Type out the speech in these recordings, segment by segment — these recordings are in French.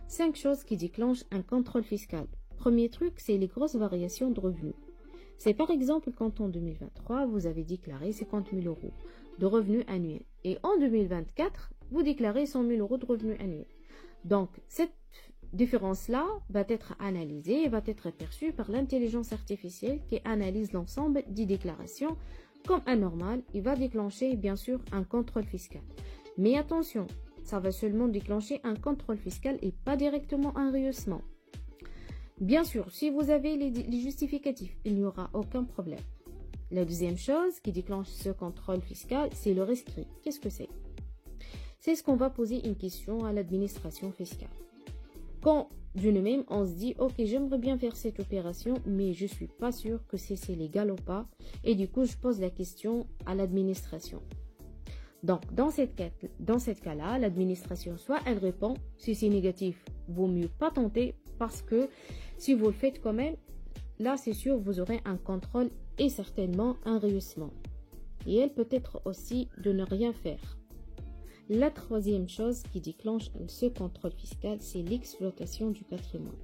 5 choses qui déclenchent un contrôle fiscal. Premier truc, c'est les grosses variations de revenus. C'est par exemple quand en 2023, vous avez déclaré 50 000 euros de revenus annuels et en 2024, vous déclarez 100 000 euros de revenus annuels. Donc, cette différence-là va être analysée et va être perçue par l'intelligence artificielle qui analyse l'ensemble des déclarations comme anormal et va déclencher bien sûr un contrôle fiscal. Mais attention, ça va seulement déclencher un contrôle fiscal et pas directement un rehaussement. Bien sûr, si vous avez les justificatifs, il n'y aura aucun problème. La deuxième chose qui déclenche ce contrôle fiscal, c'est le rescrit. Qu'est-ce que c'est? C'est ce qu'on va poser une question à l'administration fiscale. Quand d'une même, on se dit « Ok, j'aimerais bien faire cette opération, mais je ne suis pas sûr que c'est légal ou pas. » Et du coup, je pose la question à l'administration. Donc, dans cette cas-là, l'administration, soit elle répond « Si c'est négatif, vaut mieux pas tenter parce que si vous le faites quand même, là, c'est sûr, vous aurez un contrôle et certainement un rehaussement. » Et elle peut être aussi de ne rien faire. La troisième chose qui déclenche ce contrôle fiscal, c'est l'exploitation du patrimoine.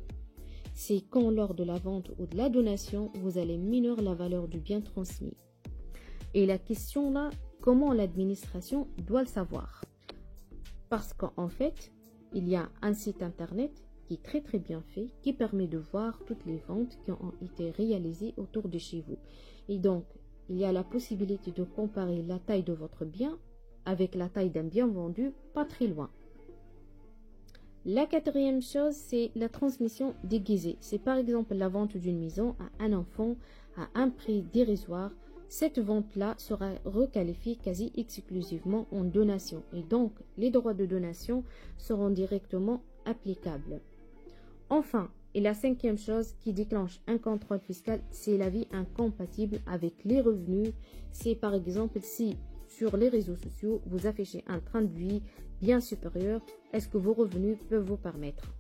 C'est quand lors de la vente ou de la donation, vous allez minorer la valeur du bien transmis. Et la question là, comment l'administration doit le savoir? Parce qu'en fait, il y a un site internet qui est très bien fait, qui permet de voir toutes les ventes qui ont été réalisées autour de chez vous. Et donc, il y a la possibilité de comparer la taille de votre bien avec la taille d'un bien vendu pas très loin. La quatrième chose, c'est la transmission déguisée. C'est par exemple la vente d'une maison à un enfant à un prix dérisoire. Cette vente-là sera requalifiée quasi exclusivement en donation et donc les droits de donation seront directement applicables. Enfin, et la cinquième chose qui déclenche un contrôle fiscal, c'est l'avis incompatible avec les revenus. C'est par exemple si sur les réseaux sociaux, vous affichez un train de vie bien supérieur, est-ce que vos revenus peuvent vous permettre?